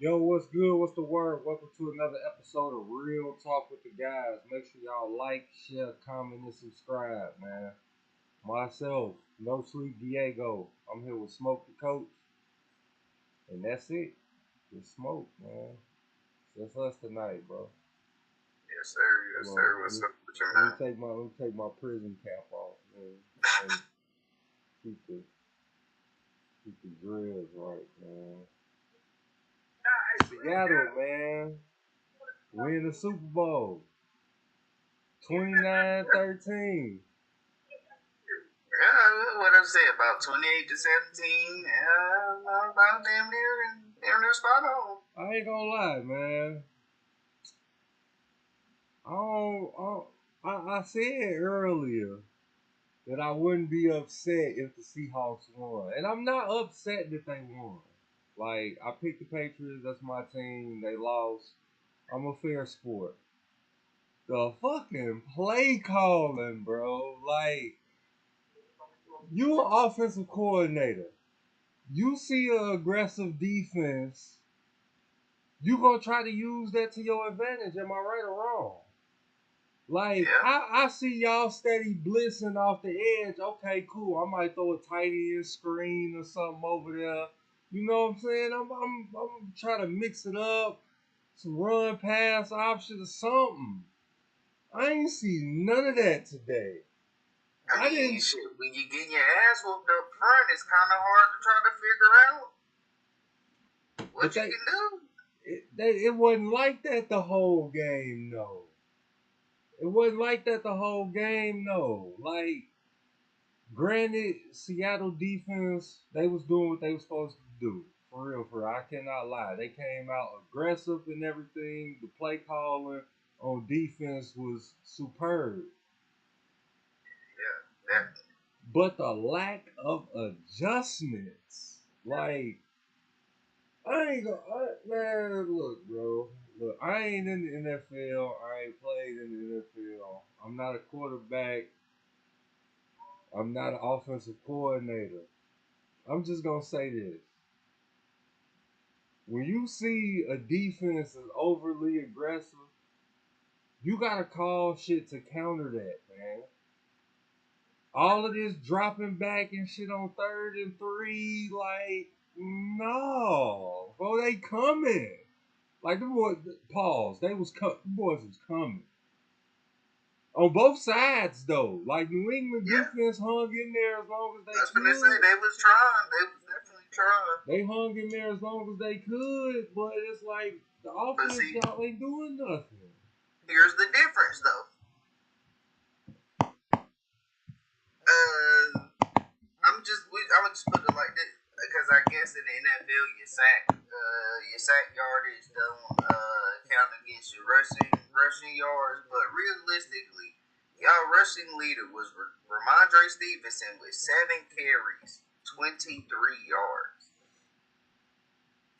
Yo, what's good? What's the word? Welcome to another episode of Real Talk with the Guys. Make sure y'all like, share, comment, and subscribe, man. Myself, No Sleep Diego. I'm here with Smoke the Coach. And that's it. Just smoke, man. That's us tonight, bro. Yes, sir. Yes, sir. What's up with your man? Let me take my prison cap off, man. And keep the drills right, man. Seattle, man. Win the Super Bowl. 29-13. Yeah, what I'm saying about 28-17. Yeah, about damn near spot on. I ain't gonna lie, man. I said earlier that I wouldn't be upset if the Seahawks won, and I'm not upset that they won. Like, I picked the Patriots. That's my team. They lost. I'm a fair sport. The fucking play calling, bro. Like, you an offensive coordinator. You see an aggressive defense. You gonna try to use that to your advantage. Am I right or wrong? Like, Yeah. I see y'all steady blitzing off the edge. Okay, cool. I might throw a tight end screen or something over there. You know what I'm saying? I'm trying to mix it up. Some run pass option or something. I ain't see none of that today. I mean, shit, when you get your ass whooped up front, it's kind of hard to try to figure out what you can do. It wasn't like that the whole game, no. It wasn't like that the whole game, no. Like, granted, Seattle defense, they was doing what they was supposed to do. For real. I cannot lie. They came out aggressive and everything. The play calling on defense was superb. Yeah, definitely. But the lack of adjustments, like, man, look, bro. Look, I ain't in the NFL. I ain't played in the NFL. I'm not a quarterback. I'm not an offensive coordinator. I'm just going to say this. When you see a defense is overly aggressive, you got to call shit to counter that, man. All of this dropping back and shit on 3rd and 3, like, no. Bro, they coming. Like, the boys, pause. The boys was coming. On both sides, though. Like, New England defense hung in there as long as they could. That's what they say. They was trying. They was definitely trying. They hung in there as long as they could, but it's like, the offense, y'all ain't doing nothing. Here's the difference, though. I'm just put it like this, because I guess in the NFL your sack yardage don't count against your rushing yards, but realistically, y'all rushing leader was Ramondre Stevenson with 7 carries, 23 yards.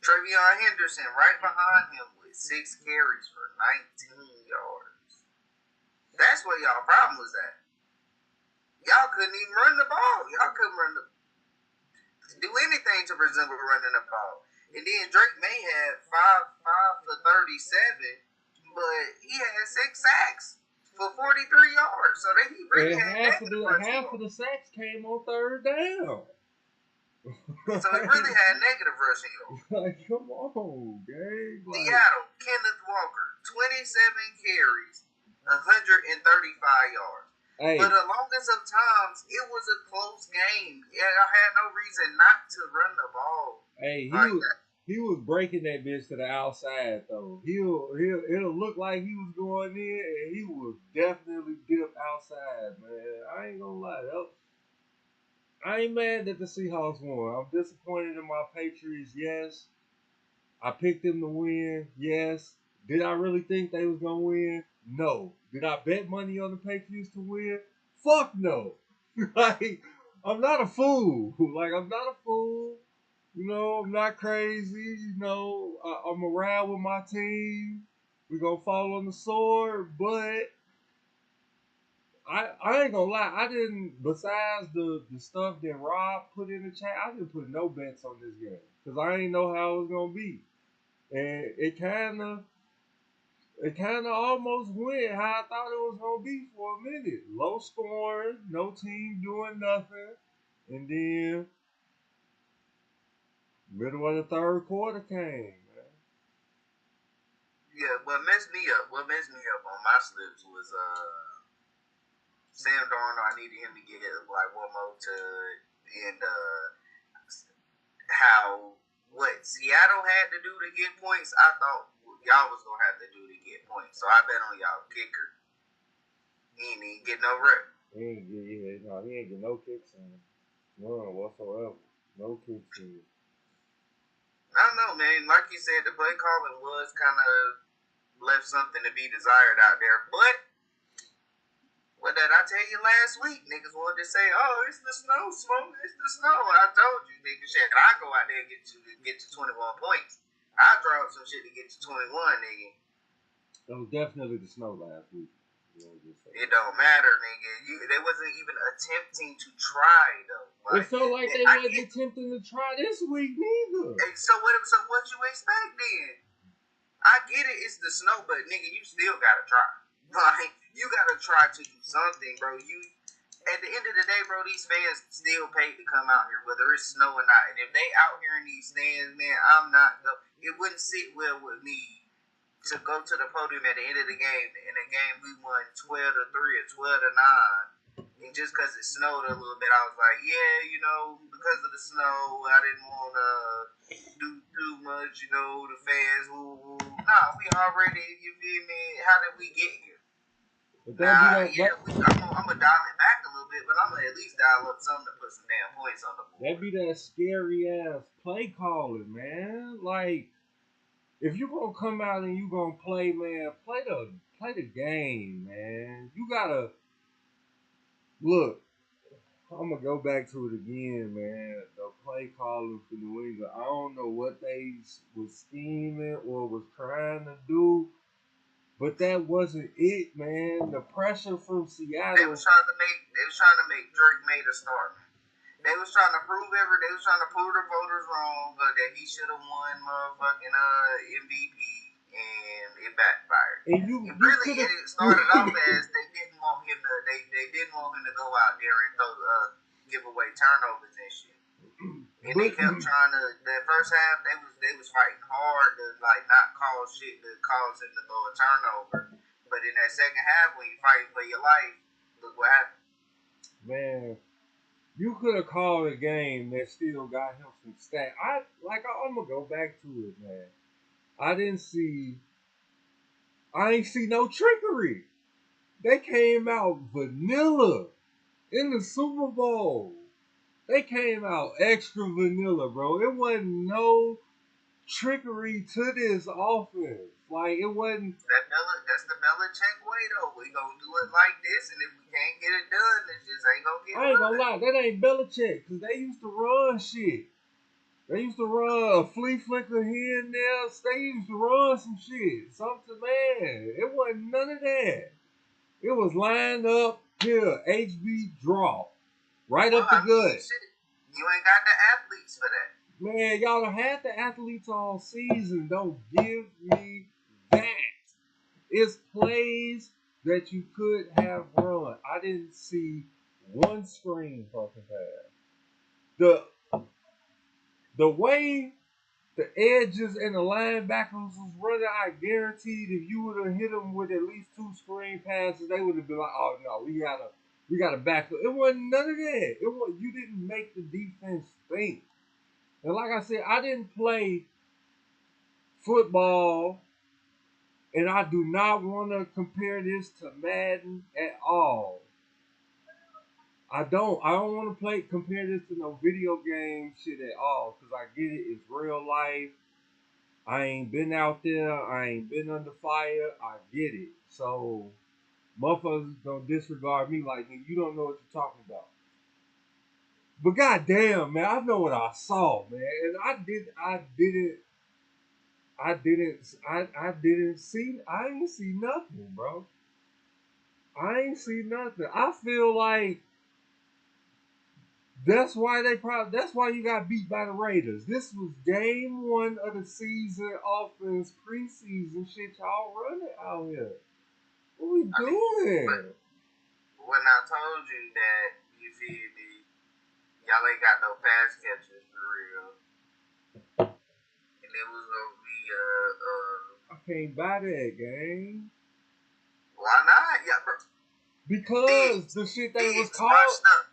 Travion Henderson right behind him with 6 carries for 19 yards. That's where y'all problem was at. Y'all couldn't even run the ball. Y'all couldn't do anything to resemble running the ball. And then Drake May had 5 for 37, but he had 6 sacks for 43 yards. So he really had half of the sacks came on 3rd down. So he really had negative rushing yards. Like, come on, gang. Like, Seattle, Kenneth Walker, 27 carries, 135 yards. Hey. But the longest of times, it was a close game. Yeah, I had no reason not to run the ball. Hey, he was breaking that bitch to the outside though. It'll look like he was going in, and he was definitely dipped outside, man. I ain't gonna lie, though. I ain't mad that the Seahawks won. I'm disappointed in my Patriots. Yes, I picked them to win. Yes. Did I really think they was gonna win? No. Did I bet money on the Patriots to win? Fuck no. Like, I'm not a fool. Like, I'm not a fool. You know, I'm not crazy. You know, I'm around with my team. We gonna fall on the sword, but I ain't gonna lie. I didn't. Besides the stuff that Rob put in the chat, I didn't put no bets on this game because I ain't know how it was gonna be. And it kind of almost went how I thought it was gonna be for a minute. Low scoring, no team doing nothing, and then middle of the third quarter came. Yeah, what messed me up on my slips was Sam Darnold. I needed him to get like one more to and how what Seattle had to do to get points. I thought y'all was gonna have to do to get points, so I bet on y'all kicker. He ain't even get no rep. He ain't get no kicks in. None whatsoever. No kicks in. I don't know, man. Like you said, the play calling was kind of left something to be desired out there. But what did I tell you last week? Niggas wanted to say, "Oh, it's the snow, smoke. It's the snow." I told you, niggas, shit. I go out there and get to 21 points. I drop some shit to get to 21, nigga. It was definitely the snow last week. It don't matter, nigga. They wasn't even attempting to try though. Like, it felt like they wasn't attempting to try this week neither. So what you expect then? I get it, it's the snow, but nigga, you still gotta try. Like, you gotta try to do something, bro. You at the end of the day, bro, these fans still paid to come out here, whether it's snow or not. And if they out here in these stands, man, it wouldn't sit well with me to go to the podium at the end of the game. In a game we won 12-3 or 12-9, and just because it snowed a little bit, I was like, yeah, because of the snow, I didn't want to do too much, the fans, woo. Nah, we already, you feel me? How did we get here? I'm gonna dial it back a little bit, but I'm gonna at least dial up something to put some damn points on the board. That'd be that scary ass play calling, man. Like, if you gonna come out and you gonna play, man, play the game, man. You gotta look. I'm gonna go back to it again, man. The play calling for New England. I don't know what they was scheming or was trying to do, but that wasn't it, man. The pressure from Seattle. They was trying to make Drake made a start. They was trying to prove they was trying to prove the voters wrong, but that he should have won motherfucking MVP, and it backfired. It started off as they didn't want him to go out there and give away turnovers and shit. And they kept trying to. That first half, they was fighting hard to like not call shit that caused him to throw a turnover. But in that second half, when you fighting for your life, look what happened. Man. You could have called a game that still got him some stats. I'm gonna go back to it, man. I ain't see no trickery. They came out vanilla in the Super Bowl. They came out extra vanilla, bro. It wasn't no trickery to this offense. Like, it wasn't. That's the Belichick way, though. We gonna do it like this, and if we can't get it done, it just ain't gonna get done. I ain't gonna lie, that ain't Belichick, because they used to run shit. They used to run a flea flicker here and there. They used to run some shit. Something, man. It wasn't none of that. It was lined up here, HB draw. Right up the gut. You ain't got the athletes for that. Man, y'all done had the athletes all season. Don't give me that. It's plays that you could have run. I didn't see one screen fucking pass. The way the edges and the linebackers was running, I guaranteed if you would have hit them with at least two screen passes, they would have been like, "Oh no, we gotta back up." It wasn't none of that. You didn't make the defense think. And like I said, I didn't play football, and I do not want to compare this to Madden at all. I don't want to compare this to no video game shit at all, because I get it. It's real life. I ain't been out there. I ain't been under fire. I get it. So, motherfuckers don't disregard me like, you don't know what you're talking about. But goddamn, man, I know what I saw, man. And I ain't see nothing, bro. I ain't see nothing. I feel like That's why that's why you got beat by the Raiders. This was game 1 of the season offense, preseason shit y'all running out here. What we doing? But when I told you that, you feel me, y'all ain't got no pass catchers for real. And it was gonna be I can't buy that game. Why not? Yeah, bro. Because the shit they was called.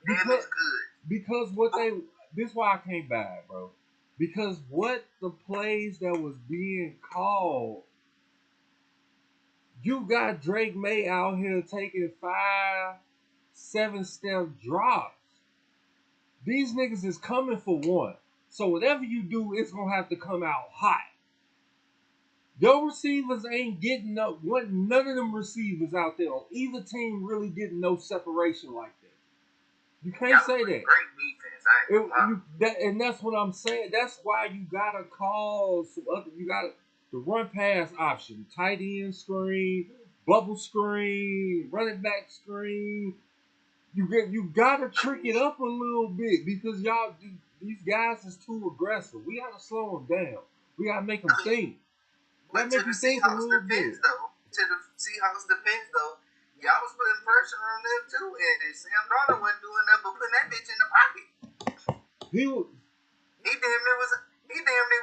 Damn is good. Because what they. This why I can't buy it, bro. Because what the plays that was being called, you got Drake May out here taking 5, 7-step drops. These niggas is coming for one. So whatever you do, it's gonna have to come out hot. Your receivers ain't getting up. None of them receivers out there on either team really getting no separation like that. You can't say that. Great defense. And that's what I'm saying. That's why you gotta call some other. You gotta the run pass option, tight end screen, bubble screen, running back screen. You gotta trick it up a little bit because these guys is too aggressive. We gotta slow them down. We gotta make them think. But to the Seahawks defense, though, y'all was putting pressure on them too, and Sam Darnold wasn't doing nothing but putting that bitch in the pocket. He damn near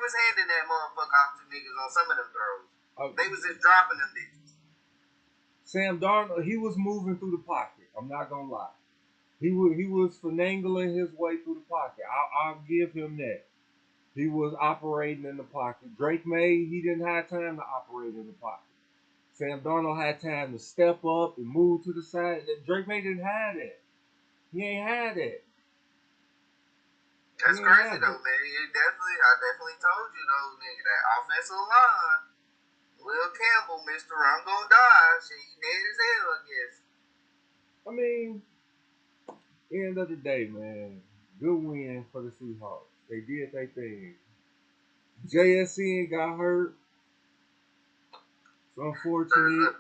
was handing that motherfucker off to niggas on some of them throws. They was just dropping them bitches. Sam Darnold, he was moving through the pocket. I'm not gonna lie. He was finagling his way through the pocket. I'll give him that. He was operating in the pocket. Drake May, he didn't have time to operate in the pocket. Sam Darnold had time to step up and move to the side. Drake May didn't have that. He ain't had that. That's crazy though, man. I definitely told you though, nigga, that offensive line, Will Campbell, Mr. I'm gonna die. Shit, he dead as hell, I guess. I mean, end of the day, man, good win for the Seahawks. They did their thing. JSN got hurt. It's unfortunate.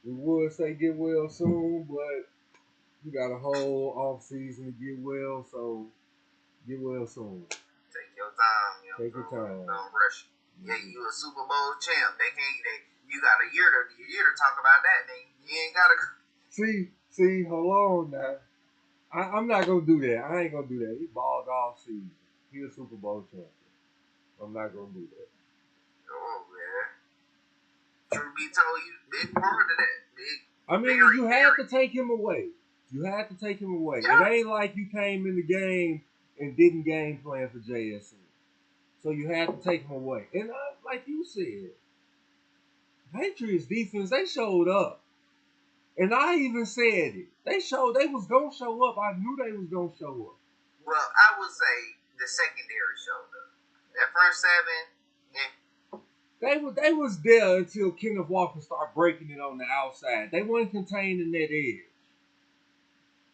We would say get well soon, but you got a whole off season to get well, so get well soon. Take your time, Take your time. Don't rush. Yeah, you a Super Bowl champ. You got a year to talk about that. You ain't gotta. See, hold on now. I'm not gonna do that. I ain't gonna do that. He balled off season. He a Super Bowl champion. I'm not gonna do that. Oh man. Truth be told, you big part of that. I mean, you had to take him away. You had to take him away. Yeah. It ain't like you came in the game and didn't game plan for JSN. So you had to take him away. And like you said, Patriots defense, they showed up. And I even said it. They was gonna show up. I knew they was gonna show up. Well, I would say the secondary showed up. That first 7, yeah. They was there until Kenneth Walker started breaking it on the outside. They weren't containing that edge.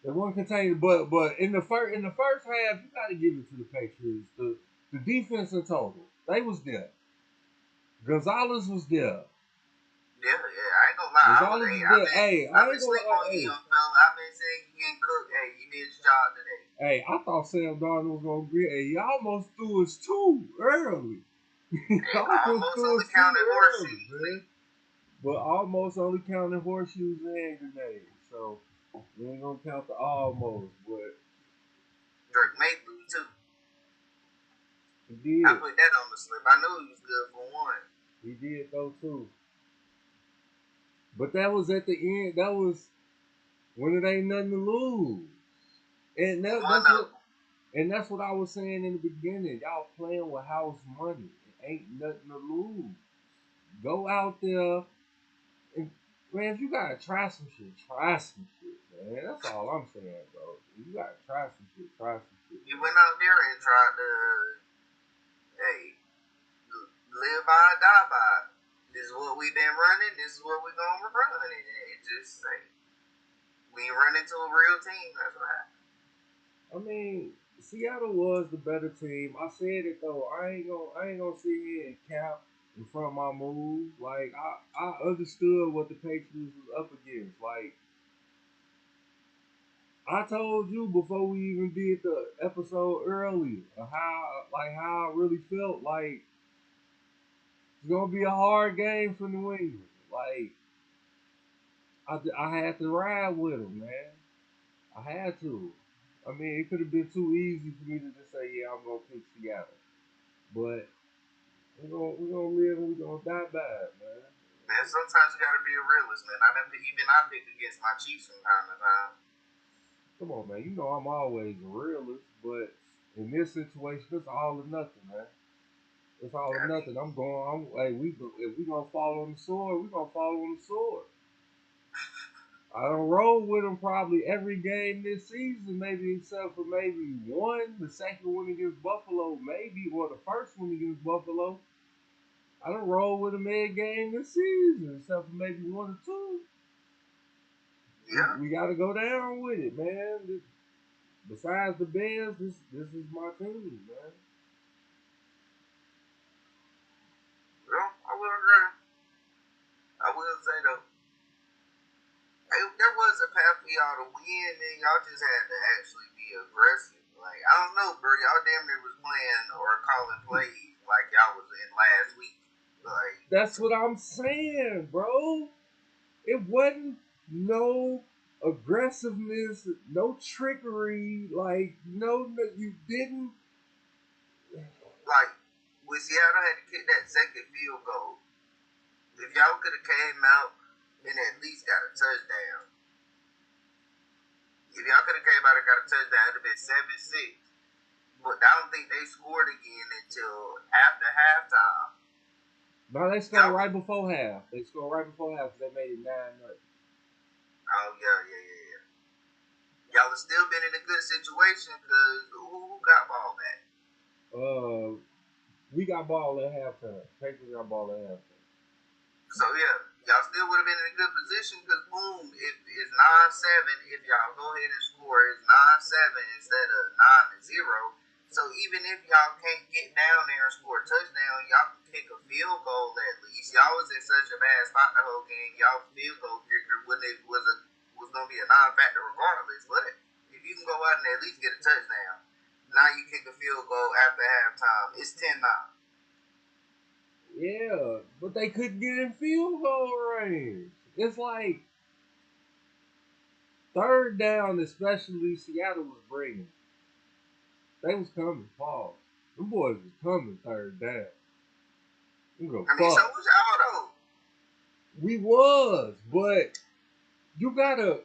They weren't containing, but in the first half, you got to give it to the Patriots. The defense in total, they was there. Gonzalez was there. Yeah, I ain't gonna lie. Gonzalez was there. I've been sleeping on you, young fella. I've been saying you ain't cooked. Hey, you did your job today. Hey, I thought Sam Darnold was gonna get. Hey, he almost threw us 2 early. Almost only counted horseshoes, man. But almost only counted horseshoes and grenades. So we ain't gonna count the almost, but Drake May threw 2. He did. I put that on the slip. I knew he was good for 1. He did though too. But that was at the end. That was when it ain't nothing to lose. And that's what I was saying in the beginning. Y'all playing with house money. It ain't nothing to lose. Go out there and man, if you gotta try some shit, man. That's all I'm saying, bro. You gotta try some shit, You went out there and tried to live by or die by. This is what we've been running, this is what we're gonna run. And it just we run into a real team, that's what happened. I mean, Seattle was the better team. I said it though. I ain't gonna sit here and cap in front of my move. Like I understood what the Patriots was up against. Like I told you before we even did the episode earlier how I really felt like it's gonna be a hard game for New England. Like I had to ride with them, man. I had to. I mean, it could have been too easy for me to just say, yeah, I'm gonna pick Seattle, but we're gonna live and we're gonna die by it, man. Man, sometimes you gotta be a realist, man. I pick against my Chiefs from time to time. Come on, man. You know I'm always a realist, but in this situation, it's all or nothing, man. It's all or nothing. Hey, if we gonna fall on the sword, we gonna fall on the sword. I don't roll with them probably every game this season, maybe except for maybe one, the second one against Buffalo, maybe, or the first one against Buffalo. I don't roll with them every game this season, except for maybe one or two. Yeah. We got to go down with it, man. Besides the Bears, this is my team, man. Well, I will agree. I will say though, there was a path for y'all to win, and y'all just had to actually be aggressive. Like, I don't know, bro. Y'all damn near was playing or calling plays like y'all was in last week. Like, that's what I'm saying, bro. It wasn't no aggressiveness, no trickery. Like, no, you didn't. like, with Seattle had to kick that second field goal. If y'all could have came out and at least got a touchdown. If y'all could have came out and got a touchdown, it would have been 7-6. But I don't think they scored again until after halftime. No, they scored right before half. They scored right before half because they made it 9-0. Oh, yeah. Y'all have still been in a good situation because who got ball back? We got ball at halftime. Patriots got ball at halftime. So, yeah, y'all still would have been in a good position because, boom, it's 9-7. If y'all go ahead and score, it's 9-7 instead of 9-0. So, even if y'all can't get down there and score a touchdown, y'all can kick a field goal at least. Y'all was in such a bad spot the whole game. Y'all field goal kicker when it was going to be a non-factor regardless. But if you can go out and at least get a touchdown, now you kick a field goal after halftime. It's 10-9. Yeah, but they couldn't get in field goal range. It's like third down, especially Seattle was bringing. They was coming, pause. Them boys was coming third down. I mean, so was y'all though. We was, but you gotta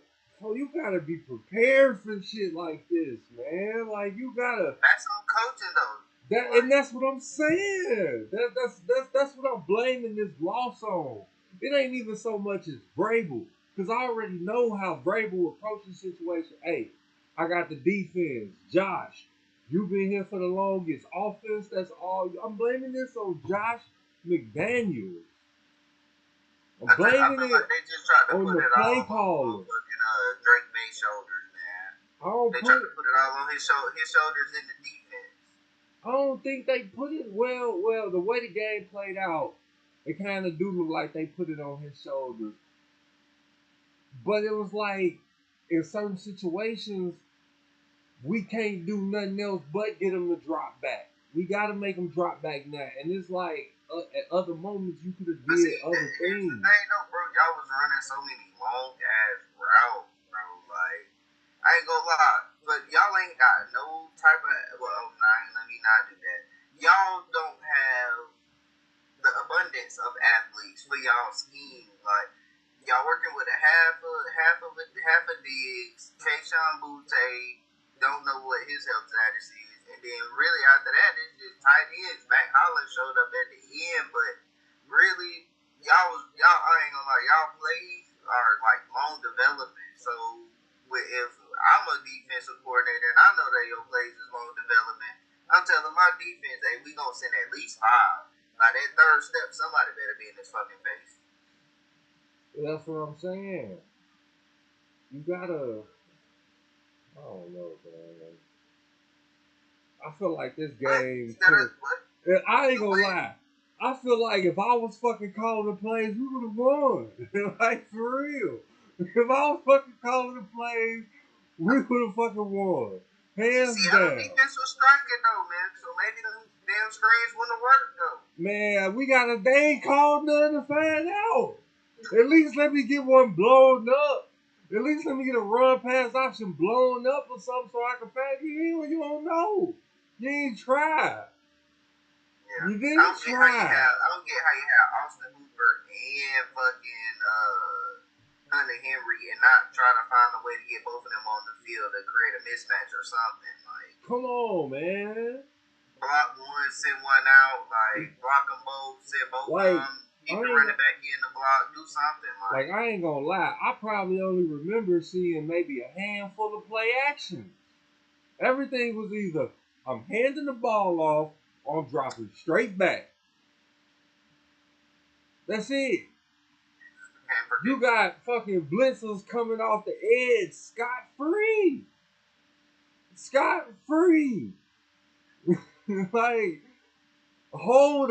be prepared for shit like this, man. Like you gotta. That's on coaching though. And that's what I'm saying. That's what I'm blaming this loss on. It ain't even so much as Vrabel, because I already know how Vrabel approaches the situation. Hey, I got the defense, Josh. You've been here for the longest. Offense, that's all. I'm blaming this on Josh McDaniels. I'm blaming it like they just tried to on put the it play all caller. on Drake May's shoulders, man. They tried to put it all on his shoulders in the defense. I don't think they put it well. The way the game played out, it kind of do look like they put it on his shoulders. But it was like in certain situations, we can't do nothing else but get him to drop back. We got to make him drop back now. And it's like at other moments you could have did other things. Here's the thing, though, bro. Y'all was running so many long ass routes, bro. Like, I ain't gonna lie, but y'all ain't got no type of. Well, let me not do that. Y'all don't have the abundance of athletes for y'all scheme. Like, y'all working with a half a Diggs, Keyshawn Butte. Don't know what his health status is, and then really after that, it's just tight ends. Mac Hollins showed up at the end, but really, y'all I ain't gonna lie, y'all plays are like long development. So if I'm a defensive coordinator and I know that your plays is long development, I'm telling my defense, hey, we gonna send at least 5. Now that third step, somebody better be in this fucking face. That's what I'm saying. You gotta. I don't know, man. I feel like this game. I ain't gonna lie. I feel like if I was fucking calling the plays, we would have won. Like, for real. If I was fucking calling the plays, We would have fucking won. Hands Seattle down. defense was striking though, man. So maybe them damn screens wouldn't have worked though. Man, they ain't called none to find out. At least let me get one blown up. At least let me get a run pass option blown up or something so I can find you. You don't know. You ain't tried. Yeah. You didn't try. I don't get how you have Austin Hooper and fucking Hunter Henry and not try to find a way to get both of them on the field to create a mismatch or something. Like, come on, man. Block one, send one out. Like, block them both, send both of them. Keep the running back in the block. Do something. Like, I ain't gonna lie. I probably only remember seeing maybe a handful of play actions. Everything was either I'm handing the ball off or I'm dropping straight back. That's it. You got fucking blitzers coming off the edge scot-free. Scot-free. Like, hold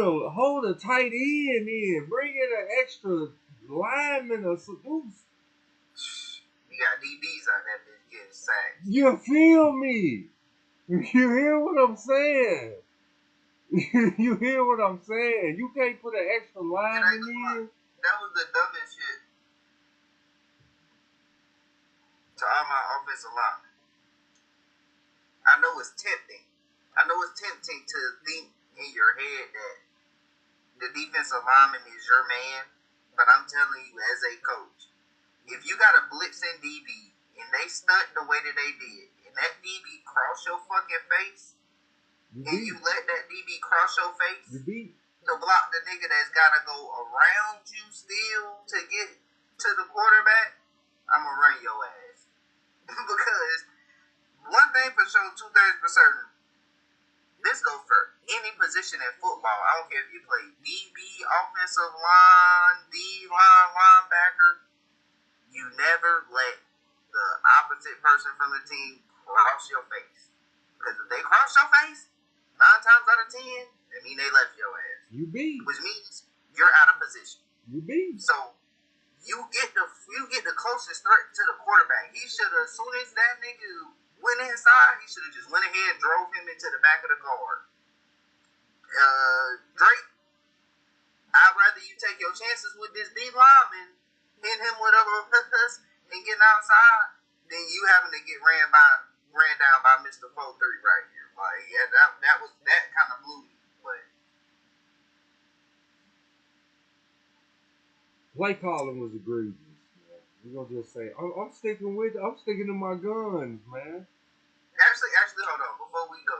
a tight end in. Bring in an extra lineman or something. You got DBs out there that getting sacked. You feel me? You hear what I'm saying? You hear what I'm saying? You can't put an extra lineman in. That was the dumbest shit. To all my offensive linemen. I know it's tempting. To think in your head that the defensive lineman is your man, but I'm telling you as a coach, if you got a blitzing DB and they stunt the way that they did, and that DB cross your fucking face, you let that DB cross your face to block the nigga that's gotta go around you still to get to the quarterback, I'm gonna run your ass. Because one thing for sure, 2/3 for certain, this goes for any position in football. I don't care if you play DB, offensive line, D-line, linebacker. You never let the opposite person from the team cross your face. Because if they cross your face, 9 times out of 10, that mean they left your ass. You beat. Which means you're out of position. You beat. So you get the closest threat to the quarterback. He should have, as soon as that nigga went inside, he should have just went ahead and drove him into the back of the car. Drake, I'd rather you take your chances with this D lineman, hit him with a little and getting outside, than you having to get ran down by Mr. 4-3 right here. Like, yeah, that kind of blew me. But play calling was egregious. We're gonna just say I'm sticking to my guns, man. Actually, hold on. Before we go,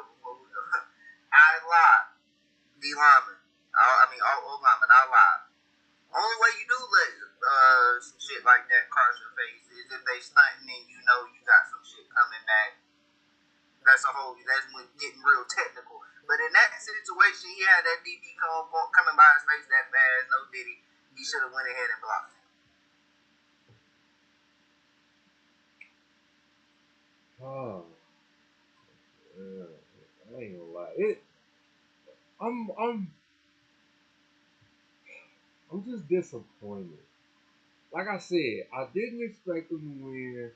I lied. D lineman. All linemen. I lied. Only way you do let some shit like that cross your face is if they stunting and you know you got some shit coming back. That's when getting real technical. But in that situation, he had that DB coming by his face that fast. No diddy. He should have went ahead and blocked him. Oh, yeah, I ain't gonna lie. I'm just disappointed. Like I said, I didn't expect them to win.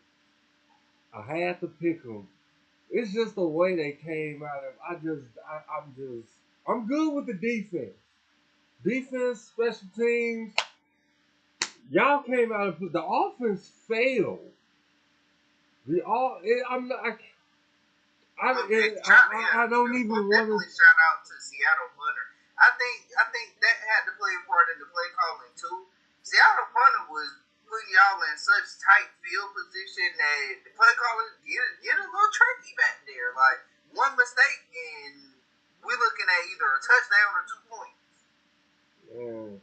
I had to pick them. It's just the way they came out of. I'm good with the defense. Defense, special teams. Y'all came out of the offense failed. I don't even want to shout out to Seattle punter. I think that had to play a part in the play calling too. Seattle punter was putting y'all in such tight field position that the play callers get a little tricky back there. Like, one mistake and we're looking at either a touchdown or 2 points. Yeah.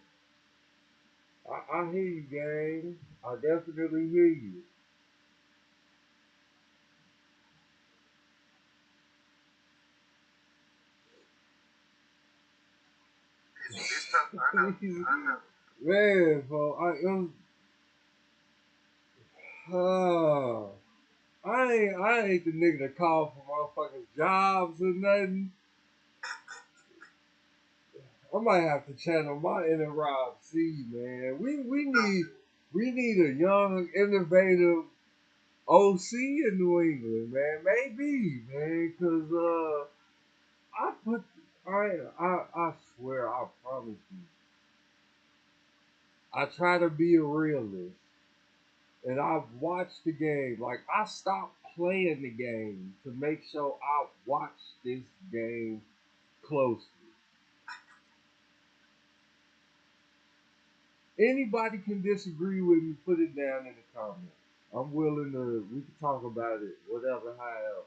I hear you, gang. I definitely hear you. It's tough. I know. Man, I ain't the nigga to call for motherfuckers' jobs or nothing. I might have to channel my inner Rob C, man. We need a young, innovative OC in New England, man. Maybe, man, because I swear, I promise you, I try to be a realist, and I've watched the game. Like I stopped playing the game to make sure I watch this game closely. Anybody can disagree with me, put it down in the comments. I'm willing to, we can talk about it, whatever, however.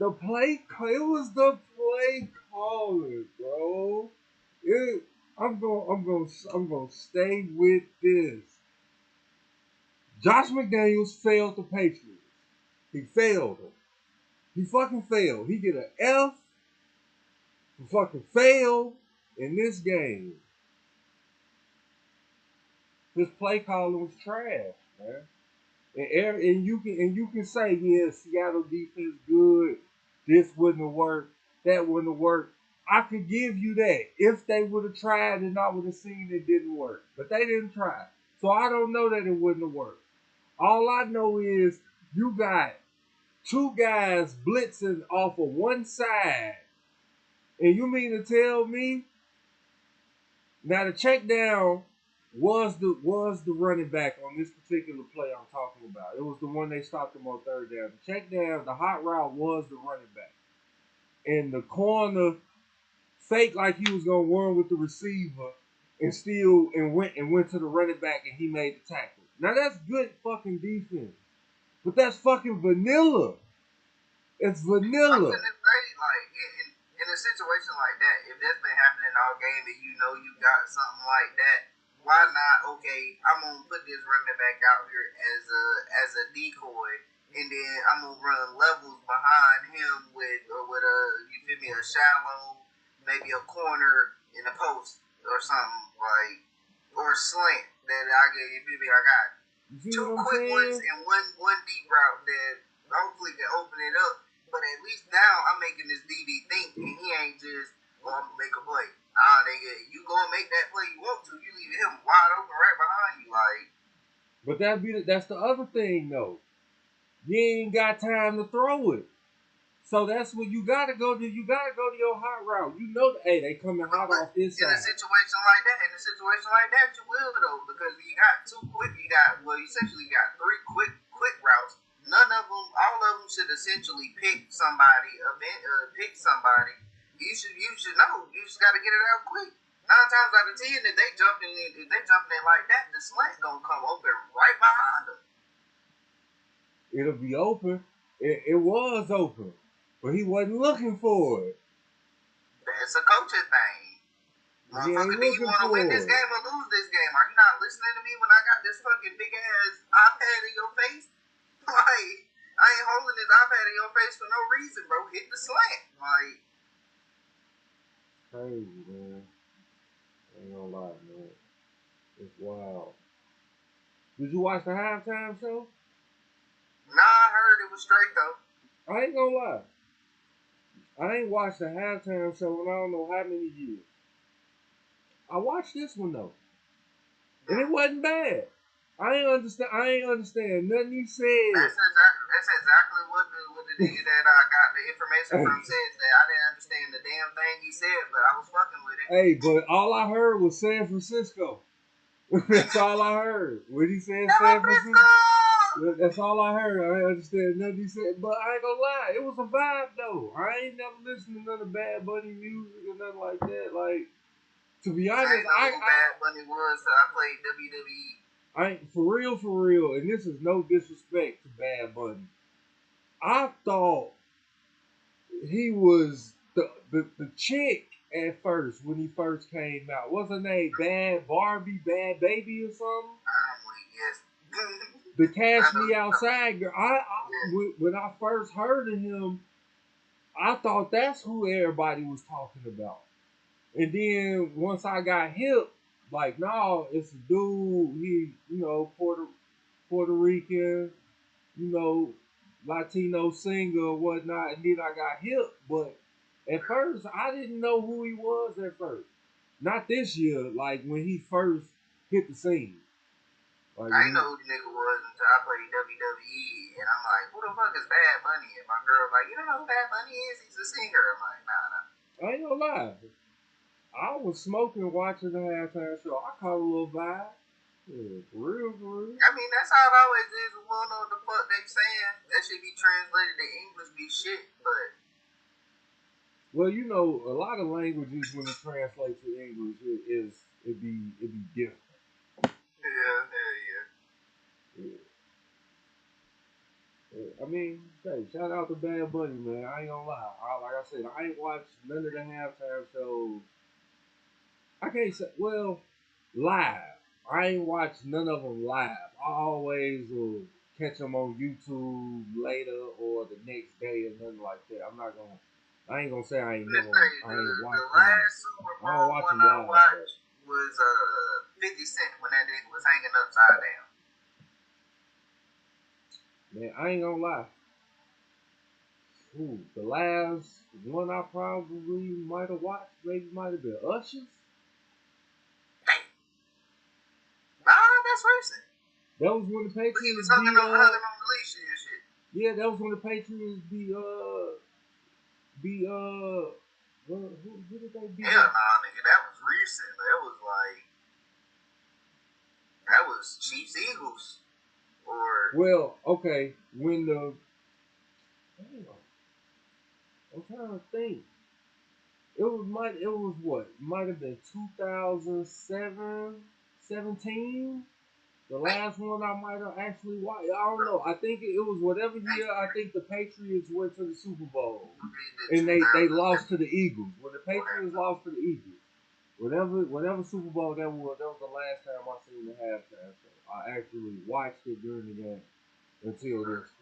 It was the play calling, bro. It, I'm gonna stay with this. Josh McDaniels failed the Patriots. He failed them. He fucking failed. He get an F for fucking fail in this game. His play calling was trash, man. And you can say, yeah, Seattle defense good. This wouldn't have worked. That wouldn't have worked. I could give you that if they would have tried and I would have seen it didn't work. But they didn't try. So I don't know that it wouldn't have worked. All I know is you got two guys blitzing off of one side. And you mean to tell me now the check down was the running back on this particular play I'm talking about. It was the one they stopped him on third down. The check down, the hot route was the running back. And the corner faked like he was gonna run with the receiver and went to the running back and he made the tackle. Now that's good fucking defense. But that's fucking vanilla. It's I'm vanilla. gonna say, like, in a situation like that, if that's been happening all game and you know you got something like that, why not? Okay, I'm gonna put this running back out here as a decoy, and then I'm gonna run levels behind him with a, you feel me, a shallow, maybe a corner in a post or something, like, or a slant that I get. You feel me? I got You see two what I'm quick ones saying? and one deep route that hopefully can open it up. But at least now I'm making this DB think, and he ain't just, oh, I'm gonna make a play. Nah, nigga, you gonna make that play you want to. You leave him wide open right behind you, like. But that's the other thing though. You ain't got time to throw it. So that's what you gotta go to. You gotta go to your hot route. You know, hey, they coming hot But off this in a side. situation like that, you will though, because you got two quick. You essentially got three quick routes. None of them, all of them should essentially pick somebody. Pick somebody. You should know. You just got to get it out quick. 9 times out of 10, if they jumping in like that, the slant gonna come open right behind them. It'll be open. It was open, but he wasn't looking for it. That's a coaching thing. He ain't Motherfucker, do you looking want to win for this it. game or lose this game? Are you not listening to me when I got this fucking big ass iPad in your face? Like, I ain't holding this iPad in your face for no reason, bro. Hit the slant. Like, Crazy, man. I ain't gonna lie, man. It's wild. Did you watch the halftime show? nah, I heard it was straight though. I ain't gonna lie. I ain't watched the halftime show in I don't know how many years. I watched this one though, and it wasn't bad. I ain't understand nothing he said. That's exactly what the nigga that I got the information from said. That I didn't understand the damn thing he said, but I was fucking with it. Hey, but all I heard was San Francisco. That's all I heard. When he said San Francisco, that's all I heard. I ain't understand nothing he said, but I ain't gonna lie, it was a vibe though. I ain't never listened to none of Bad Bunny music or nothing like that. Like, to be honest, I ain't know who Bad Bunny was, so I played WWE. I ain't for real, and this is no disrespect to Bad Bunny. I thought he was the chick at first when he first came out. What's her name? Bad Barbie, Bad Baby or something? Yes. The Cash Me Outside girl. When I first heard of him, I thought that's who everybody was talking about. And then once I got hip, like, no, it's a dude. He, Puerto Rican, you know, Latino singer or whatnot. And then I got hip, but at first I didn't know who he was at first. Not this year, like when he first hit the scene. Like I when ain't know who the nigga was until I played WWE, and I'm like, who the fuck is Bad Bunny? And my girl like, you don't know who Bad Bunny is? He's a singer. I'm like, nah. I ain't gonna lie, I was smoking watching the halftime show. I caught a little vibe. Yeah, for real, for real. I mean, that's how it always is. We don't know what the fuck they saying. That should be translated to English, be shit, but. Well, you know, a lot of languages when it translates to English, it be different. Yeah. I mean, hey, shout out to Bad Bunny, man. I ain't gonna lie. Like I said, I ain't watched none of the halftime shows. I can't say, well, live. I ain't watched none of them live. I always will catch them on YouTube later or the next day or nothing like that. I ain't gonna say I ain't never, I ain't watching. The last Super Bowl one I watched was 50 Cent when that nigga was hanging upside down. Man, I ain't gonna lie. Ooh, the last one I probably might have watched maybe might have been Usher's. Nah, that's recent. That was when the Patriots he was hugging on the leash and shit. Yeah, that was when the Patriots who did they beat? Hell nah, nigga, that was recent. That was Chiefs Eagles. Or well, okay, when the I'm trying to think. It was what? Might have been 2007, 17. The last one I might have actually watched. I don't know. I think it was whatever year. I think the Patriots went to the Super Bowl, and they lost to the Eagles. When the Patriots lost to the Eagles, whatever Super Bowl that was the last time I seen the halftime show. I actually watched it during the game until this.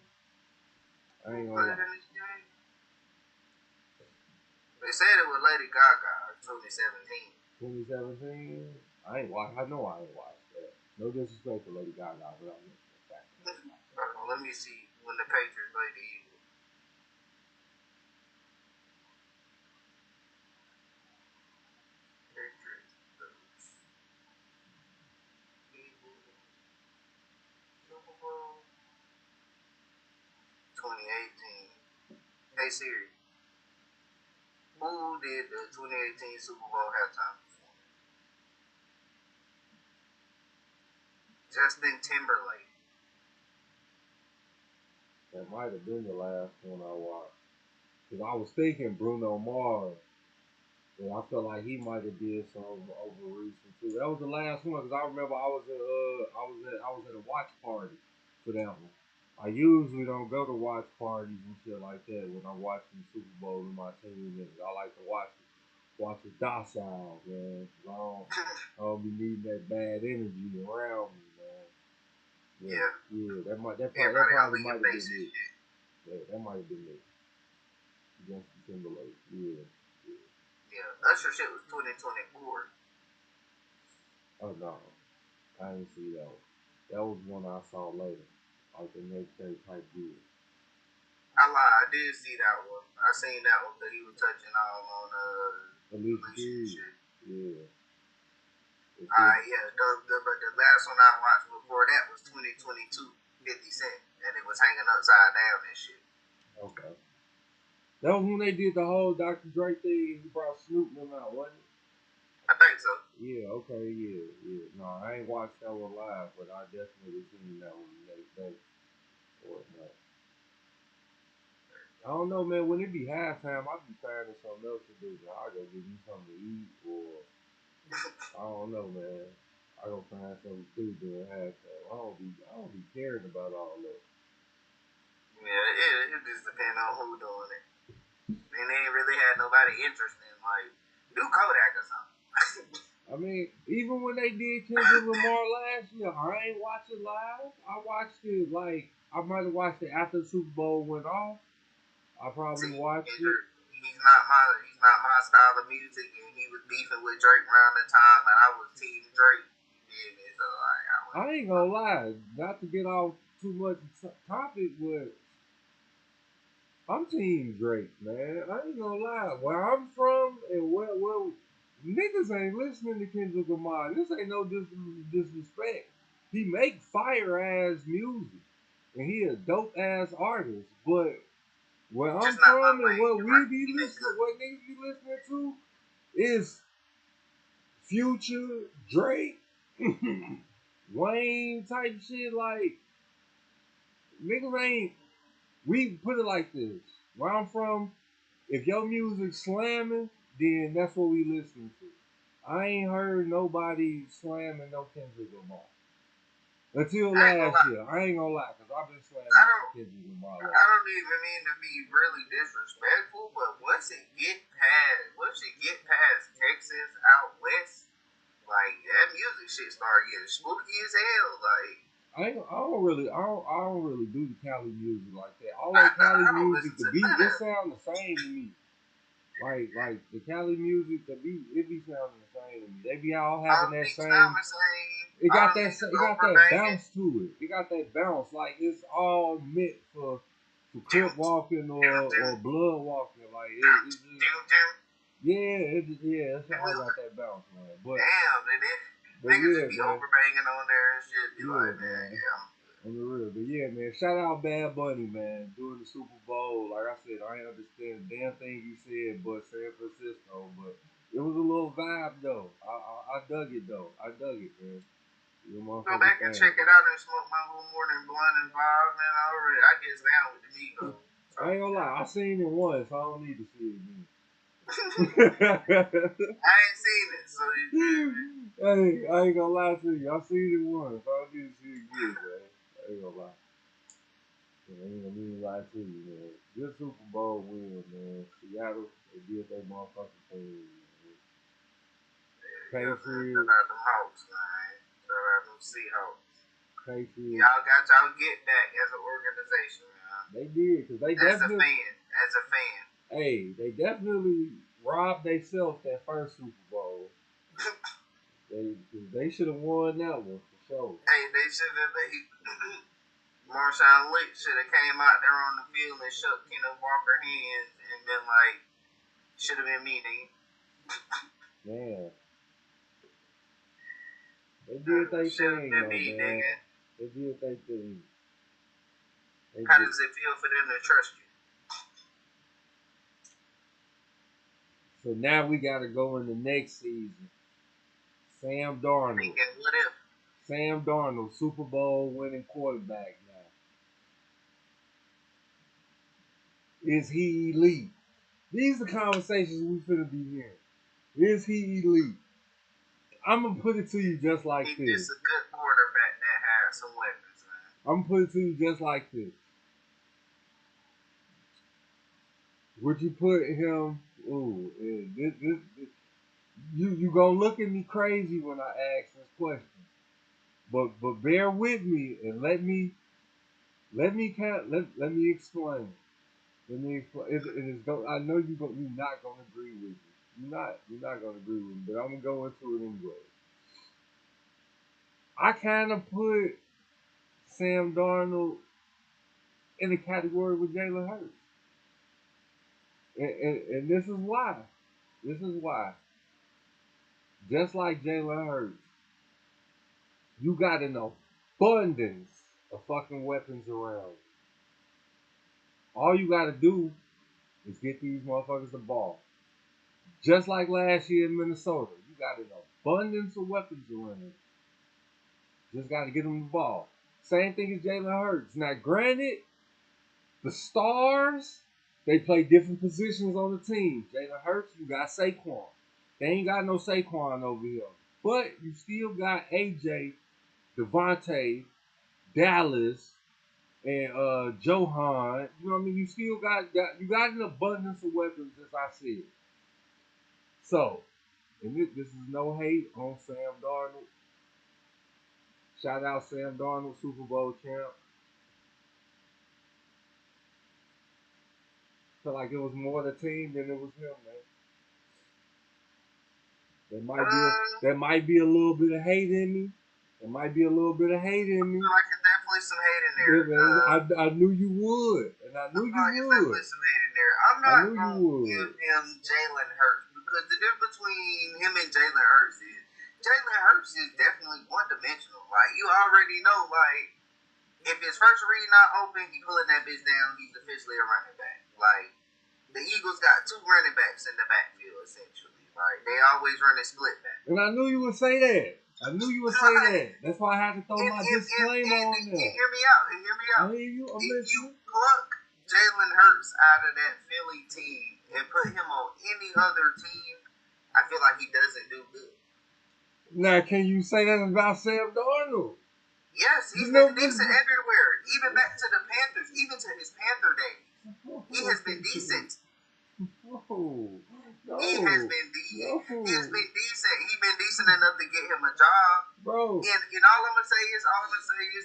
I ain't gonna lie. They said it was Lady Gaga 2017. 2017? I know I ain't watched that. No disrespect to Lady Gaga, but I know that. Let me see when the Patriots played the Eagles. Patriots. Super Bowl 2018. Hey Siri, who did the 2018 Super Bowl halftime performance? Justin Timberlake. That might have been the last one I watched. Because I was thinking Bruno Mars. And I felt like he might have did some over recent too. That was the last one because I remember I was at a watch party for that one. I usually don't go to watch parties and shit like that when I'm watching the Super Bowl with my team. I like to watch it docile, man. I don't be needing that bad energy around me, man. Yeah, that probably might have been it. Yeah, that might have been it. Justin Timberlake, yeah. Usher shit was 2024. Oh no, I didn't see that one. That was one I saw later, like the next day type deal. I lied, I did see that one. I seen that one that he was touching all on Alicia shit. Yeah. But the last one I watched before that was 2022, 50 Cent, and it was hanging upside down and shit. Okay. That was when they did the whole Dr. Dre thing. He brought Snoop them out, wasn't it? I think so. Yeah, okay, yeah. No, I ain't watched that one live, but I definitely seen that one the next day. Or not. I don't know, man. When it be halftime, I be finding something else to do. I go give me something to eat, or I don't know, man. I go find something to do during halftime. I don't be caring about all that. Yeah, it just depends on who doing it. And they ain't really had nobody interested in like do Kodak or something. I mean, even when they did Kendrick Lamar last year, I ain't watch it live. I watched it I might have watched it after the Super Bowl went off. I probably watched it. He's not my style of music, and he was beefing with Drake around the time, and I was Team Drake. So I ain't gonna lie, not to get off too much topic, but I'm Team Drake, man. I ain't gonna lie. Where I'm from and where niggas ain't listening to Kendrick Lamar. This ain't no disrespect. he make fire ass music, and he a dope ass artist. But where I'm Just not my from and lane. what You're we right. be He been listening, good. what niggas be listening to, is Future, Drake, Wayne type shit. Like niggas ain't. We put it like this. Where I'm from, if your music slamming, then that's what we listen to. I ain't heard nobody slamming no Kendrick Lamar. Until I ain't gonna last lie. year. I ain't gonna lie, because I've been slamming I some don't. Kendrick Lamar I lately. don't even mean to be really disrespectful, but once it get past Texas out west, like that music shit start getting spooky as hell. Like I don't really do the Cali music like that. All I that Cali don't music, listen the to beat, none it of it. sound the same to me. Like the Cali music, the beat, it be sounding the same to me. They be all having All the that beats sound same. the same. It All got the that. niggas It got that overbanging. bounce to it. It got that bounce. Like it's all meant for crip walking or blood walking. Like it just. Yeah, it's all got that bounce, man. Damn, But niggas yeah, just be man. overbanging on there and shit. Be Yeah, like, man. yeah. On the real. But yeah, man. Shout out Bad Bunny, man. Doing the Super Bowl. Like I said, I ain't understand a damn thing you said, but San Francisco. But it was a little vibe though. I dug it though. I dug it, man. You Go motherfucking back and fan. check it out and smoke my little morning blunt and vibe, man. I get down with the Migos. So. I ain't gonna lie. I seen it once. So I don't need to see it again. I ain't seen it, so you Hey, I ain't gonna lie to you. I seen it once. I don't need to see it again, man. I ain't gonna lie. I ain't gonna even lie to you, man. Good Super Bowl win, man. Seattle, they did their motherfucking thing, man. Patriots. shout out them Hawks, man. Shout out them Seahawks. Patriots. Y'all got y'all get back as an organization, man. They did, because they As definitely. a fan. Hey, they definitely robbed themselves that first Super Bowl. They should have won that one for sure. Hey, they should have. Marshawn Lynch should have came out there on the field and shook Kenneth Walker hands and been like, should have been me, nigga. Man. They did their thing, though, man. Nigga. They did their thing. How does it feel for them to trust you? So now we got to go in the next season. Sam Darnold. Thinking, what if? Sam Darnold, Super Bowl winning quarterback now. Is he elite? These are conversations we finna be hearing. Is he elite? I'm gonna put it to you just like He's this. just a good quarterback that has some weapons, man. I'm gonna put it to you just like this. Would you put him? Ooh, you gonna look at me crazy when I ask this question. But bear with me and let me explain. Let me explain. I know you're not gonna agree with me. You're not gonna agree with me, but I'm gonna go into it anyway. I kind of put Sam Darnold in a category with Jalen Hurts, and this is why. This is why. Just like Jalen Hurts, you got an abundance of fucking weapons around. All you gotta do is get these motherfuckers the ball. Just like last year in Minnesota, you got an abundance of weapons around. Just got to get them the ball. Same thing as Jalen Hurts. Now, granted, the stars, they play different positions on the team. Jalen Hurts, you got Saquon. They ain't got no Saquon over here. But you still got AJ, Devontae, Dallas, and Johan. You know what I mean? You still got an abundance of weapons, as I said. So, and this is no hate on Sam Darnold. Shout out Sam Darnold, Super Bowl champ. Felt like it was more the team than it was him, man. There might be a little bit of hate in me. There might be a little bit of hate in me. I feel like there's definitely some hate in there. I knew you would, and I knew you would. There's definitely some hate in there. I'm not going to give him Jalen Hurts because the difference between him and Jalen Hurts is Jalen Hurts is definitely one-dimensional. Like, you already know, like, if his first read not open, he pulling that bitch down, he's officially a running back. Like, the Eagles got 2 running backs in the backfield, essentially. Like, they always run a split back. And I knew you would say that. I knew you would say that. That's why I had to throw my disclaimer on there. And hear me out. I hear you. If you pluck Jalen Hurts out of that Philly team and put him on any other team, I feel like he doesn't do good. Now, can you say that about Sam Darnold? Yes, he's been decent everywhere. Even back to the Panthers, even to his Panther days. He has been decent. No. He has been decent. He's been decent enough to get him a job. Bro. And all I'm gonna say is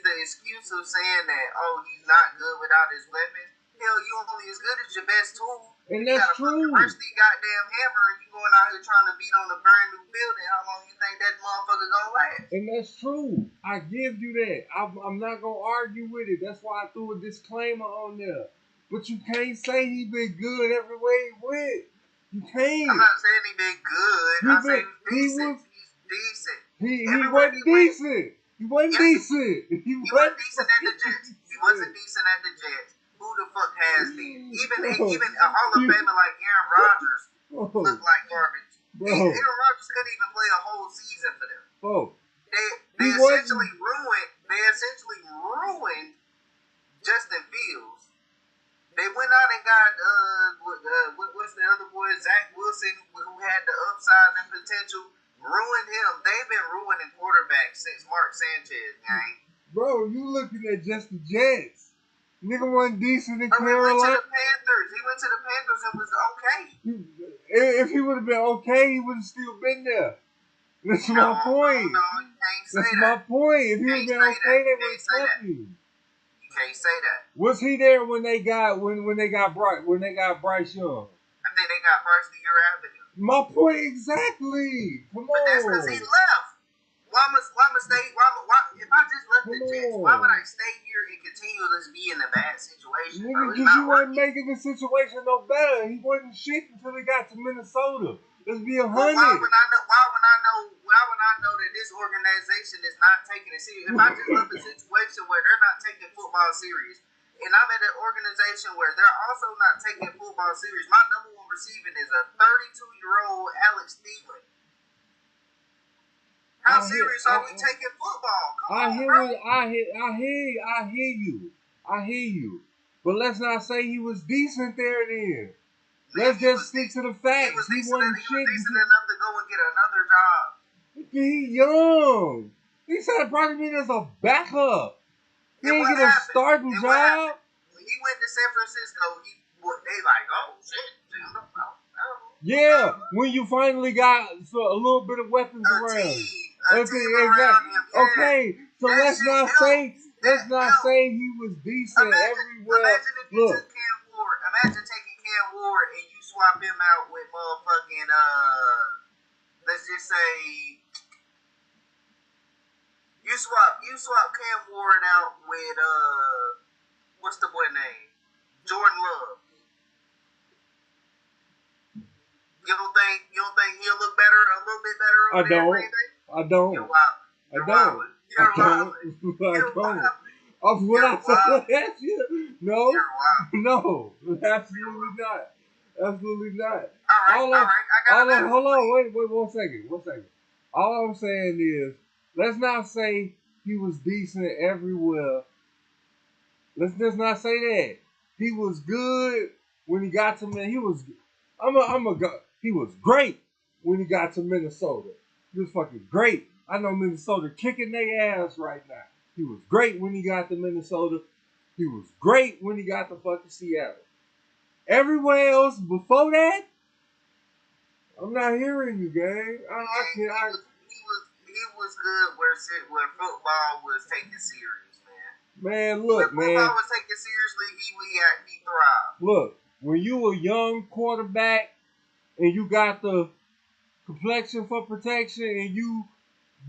the excuse of saying that, oh, he's not good without his weapons. Hell, you only as good as your best tool. And you that's got a true. rusty goddamn hammer, and you going out here trying to beat on a brand new building. How long you think that motherfucker gonna last? And that's true. I give you that. I'm not gonna argue with it. That's why I threw a disclaimer on there. But you can't say he been good everywhere he went. You can't. I'm not saying he been good. I say he's decent. He's decent. He wasn't decent. He wasn't decent. He wasn't decent at the Jets. He wasn't decent at the Jets. Who the fuck has been? Even a Hall of Famer like Aaron Rodgers looked like garbage. Aaron Rodgers couldn't even play a whole season for them. They essentially ruined Justin Fields. They went out and got what's the other boy, Zach Wilson, who had the upside and potential. Ruined him. They've been ruining quarterbacks since Mark Sanchez, gang. Bro, you looking at just the Jets. Nigga wasn't decent in He Carolina. went to the Panthers and was okay. If he would have been okay, he would have still been there. That's my point. No, you can't say That's that. my point. If he would have been okay, they would have kept him. You can't say that. Was he there when they got Bryce Young? I think they got Bryce the year after him. My point exactly. Come on. But that's because he left. Why stay? If I just left the Jets, why would I stay here and continue to be in a bad situation? Nigga, because you weren't making the situation no better. He wasn't shit until he got to Minnesota. Let's be 100. Why would I know that this organization is not taking it serious? If I just left a situation where they're not taking football serious, and I'm in an organization where they're also not taking football serious, my number one receiving is a 32-year-old Alex Thielen. How serious are we taking football? I hear you. But let's not say he was decent there then. Let's just stick to the facts. He wasn't shit. He was decent enough to go and get another job. He young. He said probably mean as a backup. He didn't get a starting job. When he went to San Francisco, they like, oh shit, dude. Yeah, when you finally got a little bit of weapons around. Okay, so let's not say he was decent everywhere. Imagine taking Cam Ward and you swap him out with motherfucking let's just say you swap Cam Ward out with what's the boy name? Jordan Love. You don't think he'll look better, a little bit better over there? I don't. You're wild. Of what I said, no, absolutely not. All right. Hold on, wait, 1 second. All I'm saying is, let's not say he was decent everywhere. Let's just not say that. He was good when he got to Minnesota. He was great when he got to Minnesota. He was fucking great. I know Minnesota kicking their ass right now. He was great when he got to Minnesota. He was great when he got to fucking Seattle. Everywhere else before that, I'm not hearing you, gang. He was good where football was taken serious, man. Man, look, when football was taken seriously, he thrived. Look, when you a young quarterback and you got the complexion for protection and you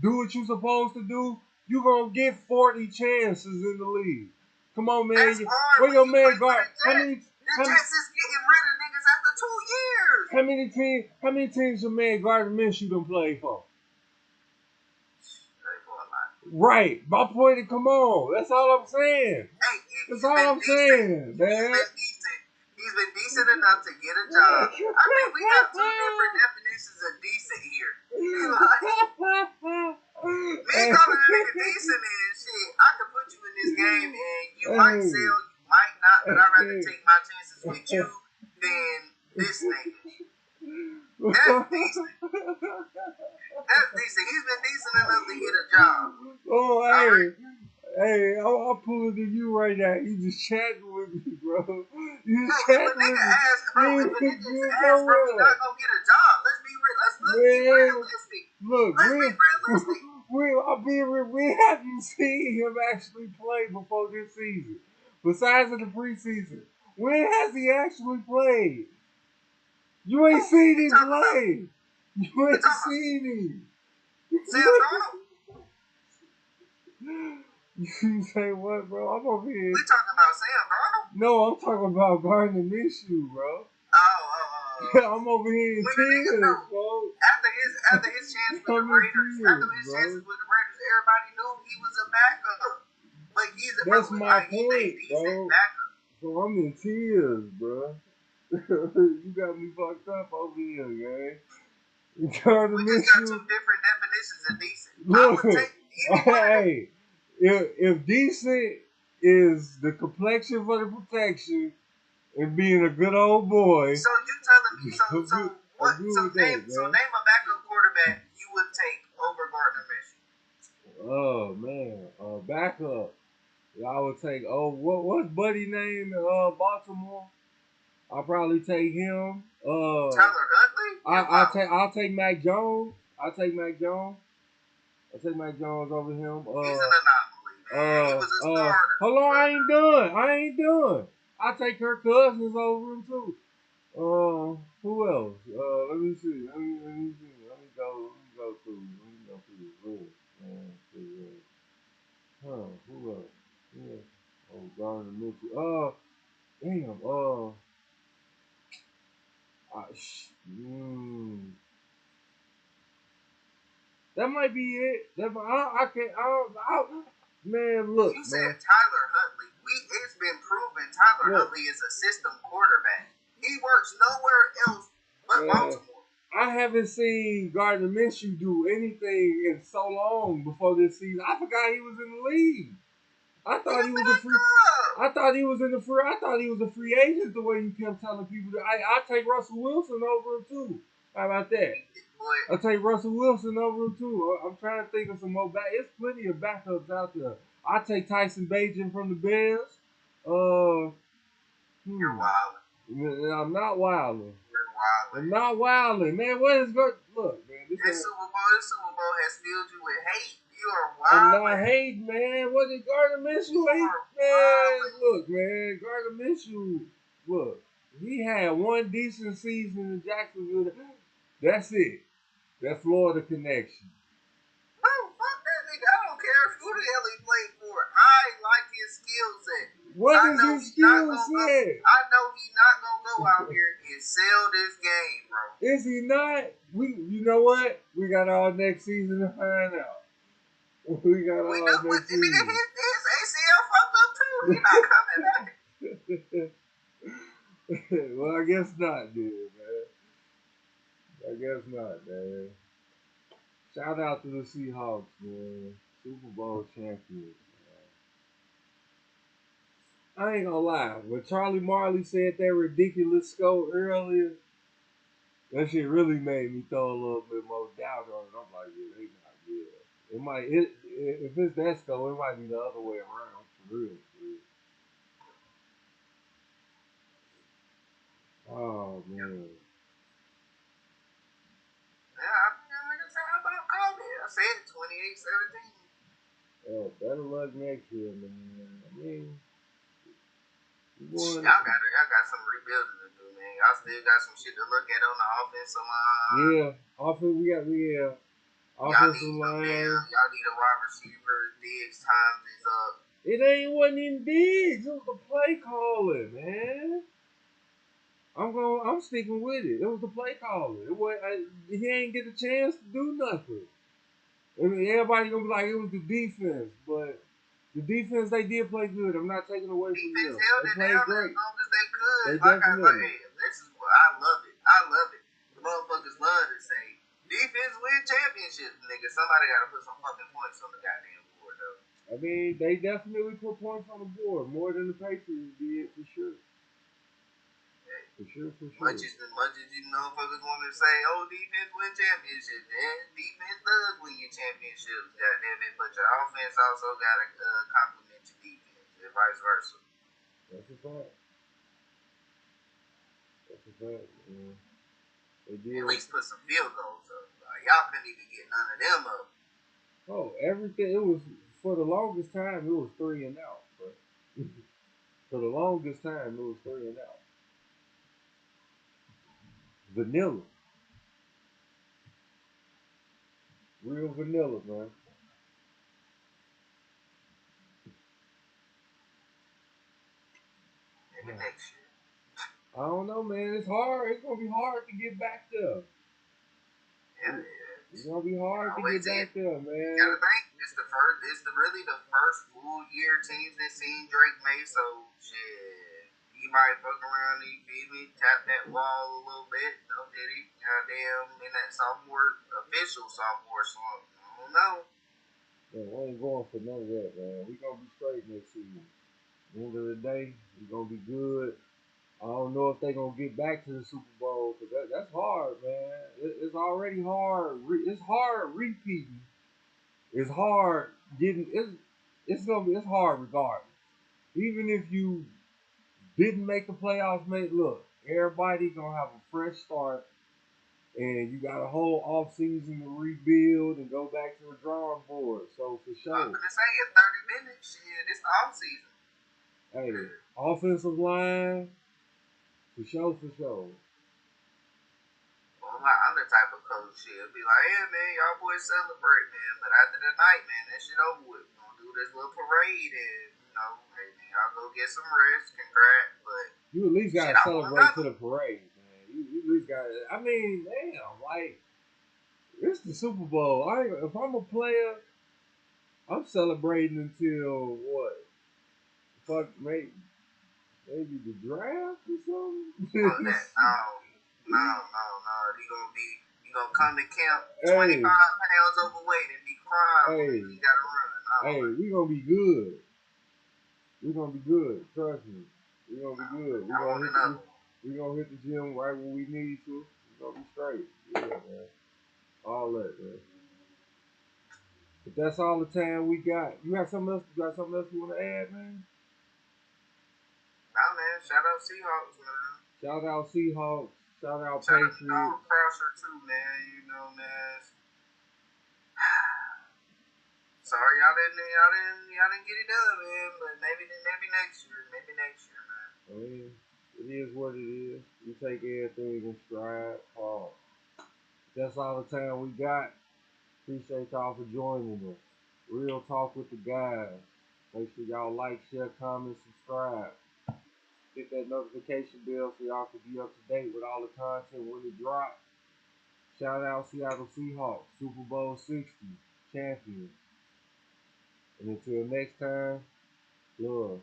do what you supposed to do, you gonna get 40 chances in the league. Come on, man. That's hard. Where your man guard? The Jets is getting rid of niggas after 2 years. How many teams your man Gardner Minshew done played for? Right. My point is, come on. That's all I'm saying. Hey, That's he's all been I'm decent. saying, man. He's been decent enough to get a job. I think we have two different definitions of decent here. Me Hey. calling a nigga decent is shit. I can put you in this game and you might sell, you might not, but I'd rather take my chances with you than this nigga. That's decent. That's decent. He's been decent enough to get a job. Oh, hey. Right. Hey, I'm pulling to you right now. You just chatting with me, bro. You just Bro, if a chatting with nigga me. ass, bro, if a nigga You ass, bro, he nowhere. not gonna get a job. Let's be realistic. Look, Let's be realistic. we haven't seen him actually play before this season. Besides in the preseason, when has he actually played? You ain't seen him play. You ain't seen him. Sam Darnold? You say what, bro? I'm over here. We talking about Sam Darnold? No, I'm talking about Gardner Minshew, bro. I'm over here in tears, bro. After his chance with the Raiders, everybody knew he was a backup. Like That's my point, he's bro. backup. So I'm in tears, bro. You got me fucked up over here, man. We just got two different definitions of decent. Look, I would take hey, if decent is the complexion for the protection and being a good old boy. So you telling me name a backup quarterback you would take over Gardner Minshew. Oh man, backup. I would take what's Buddy name in Baltimore? I'll probably take him. Tyler Huntley? I'll take Mac Jones. I'll take Mac Jones over him. He's an anomaly, man. He was a starter. Hold on, I ain't done. I'll take Kirk Cousins over him too. Who else? Let me see. Let me go through the list. Who else? Yeah. Oh, Gardner Mitchell. Damn. That might be it. I can't. Man, look, you said Tyler Huntley. It's been proven Tyler Huntley is a system quarterback. He works nowhere else but Baltimore. I haven't seen Gardner Minshew do anything in so long before this season. I forgot he was in the league. I thought he was a free agent the way you kept telling people that. I take Russell Wilson over him too. How about that? I take Russell Wilson over him too. I'm trying to think of some more There's plenty of backups out there. I take Tyson Bagent from the Bears. You're wilding. I'm not wilding. You're wilding. I'm not wilding, man. What is good? Look, man. This Super Bowl has filled you with hate. You are wilding. I'm not hating, man. What did Gardner Minshew hate? Man, look, man. Gardner Minshew, look. He had one decent season in Jacksonville. That's it. That Florida connection. No, fuck that nigga. I don't care who the hell he played for. I like his skill set. What is his skill set? I know he's not gonna go out here and sell this game, bro. Is he not? You know what? We got all next season to find out. We got all next season. Nigga, his ACL fucked up too. He's not coming back. Well, I guess not, dude, man. I guess not, man. Shout out to the Seahawks, man. Super Bowl champions. I ain't gonna lie. When Charlie Marley said that ridiculous score earlier, that shit really made me throw a little bit more doubt on it. I'm like, yeah, they not good. If it's that score, it might be the other way around. For real. Oh, man. I said 28-17. Oh, better luck next year, man. I mean, y'all got some rebuilding to do, man. Y'all still got some shit to look at on the offensive line. Yeah, offensive line. Y'all need a wide receiver. Diggs times is up. It wasn't even Diggs. It was the play calling, man. I'm sticking with it. It was the play calling. He ain't get a chance to do nothing. I mean, everybody gonna be like, it was the defense, but the defense, they did play good. I'm not taking away from Defense them. held They it played down great. as long as they could. They Like definitely. hey, this is what I love it. I love it. The motherfuckers love to say defense win championships, nigga. Somebody gotta put some fucking points on the goddamn board, though. I mean, they definitely put points on the board more than the Patriots did, for sure. For sure. Much as you motherfuckers want to say, oh, defense win championships, man. Defense does win your championships, goddamn it. But your offense also gotta complement your defense, and vice versa. That's a fact. Man. They did. At least put some field goals up. Y'all couldn't even get none of them up. Oh, everything. It was, for the longest time, it was 3 and out. But for the longest time, it was 3 and out. Vanilla. Real vanilla, man. Maybe next year. I don't know, man. It's hard. It's gonna be hard to get back there. Yeah, it's gonna be hard to get back there, man. You gotta think it's really the first full year teams that seen Drake May, so shit. He might fuck around and, you feel me, tap that wall a little bit. No, did he? Goddamn, in that official sophomore slump. I don't know. Man, we ain't going for none of that, man. We gonna be straight next season. At the end of the day, we gonna be good. I don't know if they're going to get back to the Super Bowl, because that's hard, man. It's already hard. It's hard repeating. It's hard getting. It's hard regardless. Even if you didn't make the playoffs, look, everybody going to have a fresh start, and you got a whole off season to rebuild and go back to the drawing board. So, for sure. I'm going to say in 30 minutes, shit, it's the off season. Hey, offensive line. For sure. Well, I'm the type of coach shit'll be like, yeah, man, y'all boys celebrate, man. But after the night, man, that shit over with. We're gonna do this little parade and, hey, man, y'all go get some rest. Congrats. But you at least gotta celebrate to the parade, man. You at least gotta. I mean, damn, like, it's the Super Bowl. If I'm a player, I'm celebrating until what? Fuck, maybe the draft or something. Fuck that. No. You gonna come to camp 25 pounds overweight and be crying. You gotta run. We gonna be good. We're gonna be good. Trust me. We're gonna be good. We're gonna hit the gym right when we need to. We're gonna be straight. Yeah, man. All that, man. But that's all the time we got. You got something else? You want to add, man? Nah, man. Shout out Seahawks, man. Shout out Seahawks. Shout out Patriots. Shout out Crosser too, man. Man. Sorry y'all didn't get it done, man. But maybe next year. Man. I mean, it is what it is. We take everything in stride. That's all the time we got. Appreciate y'all for joining us. Real talk with the guys. Make sure y'all like, share, comment, subscribe. Hit that notification bell so y'all can be up to date with all the content when it drops. Shout out Seattle Seahawks, Super Bowl 60 champions. And until next time, love.